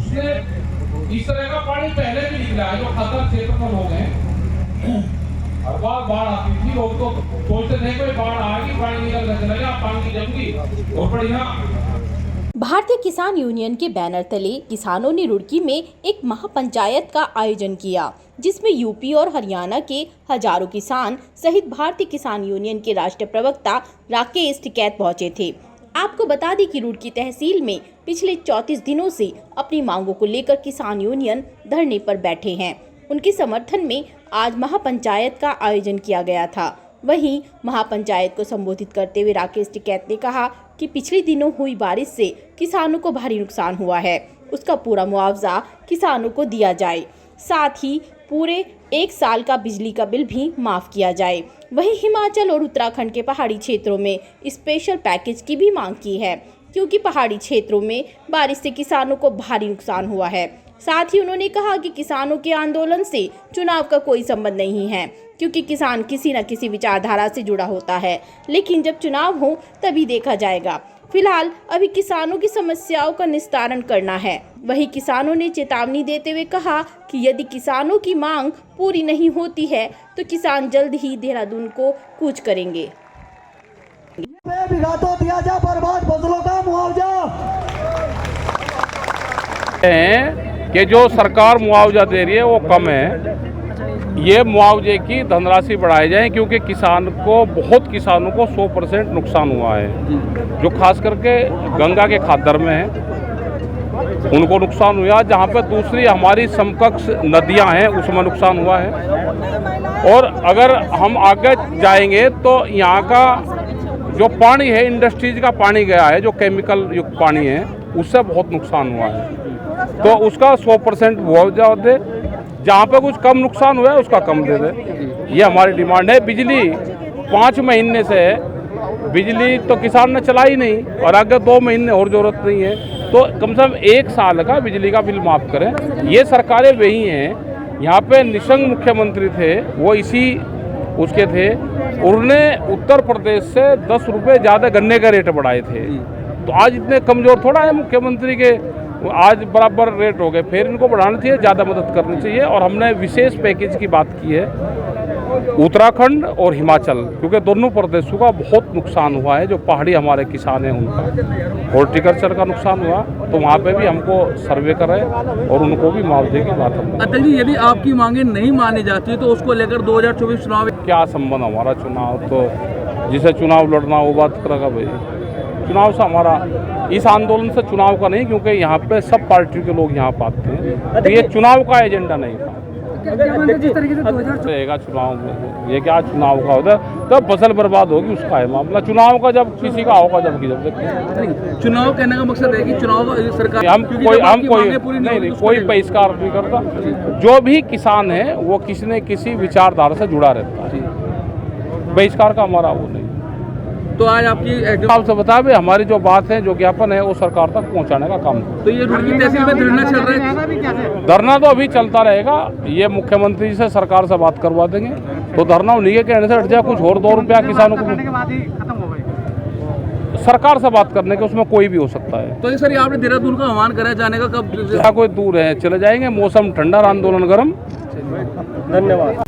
उसने इस तरह का पानी पहले भी निकला है जो खतर क्षेत्र पर लोग हैं। हर बार बाढ़ आती थी, लोग तो सोचते थे कोई बाढ़ आएगी, पानी निकल कर चला गया, पानी की जमगी और बढ़िया। भारतीय किसान यूनियन के बैनर तले किसानों ने रुड़की में एक महापंचायत का आयोजन किया, जिसमें यूपी और हरियाणा के हजारों किसान सहित भारतीय किसान यूनियन के राष्ट्रीय प्रवक्ता राकेश टिकैत पहुंचे थे। आपको बता दें कि रुड़की तहसील में पिछले 34 दिनों से अपनी मांगों को लेकर किसान यूनियन धरने पर बैठे हैं। उनके समर्थन में आज महापंचायत का आयोजन किया गया था। वहीं महापंचायत को संबोधित करते हुए राकेश टिकैत ने कहा कि पिछले दिनों हुई बारिश से किसानों को भारी नुकसान हुआ है, उसका पूरा मुआवजा किसानों को दिया जाए, साथ ही पूरे 1 साल का बिजली का बिल भी माफ किया जाए। वहीं हिमाचल और उत्तराखंड के पहाड़ी क्षेत्रों में स्पेशल पैकेज की भी मांग की है, क्योंकि पहाड़ी क्षेत्रों में बारिश से किसानों को भारी नुकसान हुआ है। साथ ही उन्होंने कहा कि किसानों के आंदोलन से चुनाव का कोई संबंध नहीं है, क्योंकि किसान किसी न किसी विचारधारा से जुड़ा होता है, लेकिन जब चुनाव हो तभी देखा जाएगा। फिलहाल अभी किसानों की समस्याओं का निस्तारण करना है। वहीं किसानों ने चेतावनी देते हुए कहा कि यदि किसानों की मांग पूरी नहीं होती है तो किसान जल्द ही देहरादून को कूच करेंगे। तो दिया जा बर्बाद फसलों का मुआवजा कि जो सरकार मुआवजा दे रही है वो कम है। ये मुआवजे की धनराशि बढ़ाई जाए, क्योंकि बहुत किसानों को 100% नुकसान हुआ है। जो खास करके गंगा के खादर में है उनको नुकसान हुआ, जहाँ पे दूसरी हमारी समकक्ष नदियाँ हैं उसमें नुकसान हुआ है। और अगर हम आगे जाएंगे तो यहाँ का जो पानी है, इंडस्ट्रीज का पानी गया है, जो केमिकल युक्त पानी है, उससे बहुत नुकसान हुआ है। तो उसका 100% मुआवजा दे, जहाँ पे कुछ कम नुकसान हुआ है उसका कम दे दे। ये हमारी डिमांड है। बिजली 5 महीने से है, बिजली तो किसान ने चलाई नहीं और आगे 2 महीने और ज़रूरत नहीं है, तो कम से कम 1 साल का बिजली का बिल माफ़ करें। ये सरकारें वही हैं। यहाँ पे निशंक मुख्यमंत्री थे, वो इसी उसके थे, उन्होंने उत्तर प्रदेश से 10 रुपये ज़्यादा गन्ने का रेट बढ़ाए थे। तो आज इतने कमज़ोर थोड़ा है मुख्यमंत्री के, आज बराबर रेट हो गए, फिर इनको बढ़ाना चाहिए, ज़्यादा मदद करनी चाहिए। और हमने विशेष पैकेज की बात की है उत्तराखंड और हिमाचल, क्योंकि दोनों प्रदेशों का बहुत नुकसान हुआ है। जो पहाड़ी हमारे किसान हैं उनका हॉर्टिकल्चर का नुकसान हुआ, तो वहाँ पे भी हमको सर्वे करें और उनको भी मुआवजे की बात हम। अतल जी, यदि आपकी मांगे नहीं मानी जाती तो उसको लेकर 2024 चुनाव क्या संबंध हमारा? चुनाव तो जिसे चुनाव लड़ना वो बात करेगा भाई। चुनाव से हमारा, इस आंदोलन से चुनाव का नहीं, क्योंकि यहाँ पे सब पार्टी के लोग यहाँ पे आते हैं, तो ये चुनाव का एजेंडा नहीं था। रहेगा चुनाव में, ये क्या चुनाव का होता है? तब फसल बर्बाद होगी, उसका है मामला। चुनाव का जब किसी का होगा, जब चुनाव कहने का मकसद है कि चुनाव सरकार हम कोई बहिष्कार नहीं करता। जो भी किसान है वो किसी न किसी विचारधारा से जुड़ा रहता है, बहिष्कार का हमारा वो नहीं। तो आज आपकी आपसे बता दें, हमारी जो बात है, जो ज्ञापन है, वो सरकार तक पहुंचाने का काम। तो ये रुड़की तहसील में धरना चल रहा है? धरना तो अभी चलता रहेगा। ये मुख्यमंत्री से सरकार से बात करवा देंगे, तो धरना उन्हीं के कहने से हट जाए। कुछ और 2 रुपया किसानों को सरकार से बात करने के, उसमें कोई भी हो सकता है। तो सर, आपने देहरादून का आह्वान करा जाने का, कब कोई दूर है, चले जाएंगे। मौसम ठंडा, आंदोलन गर्म। धन्यवाद।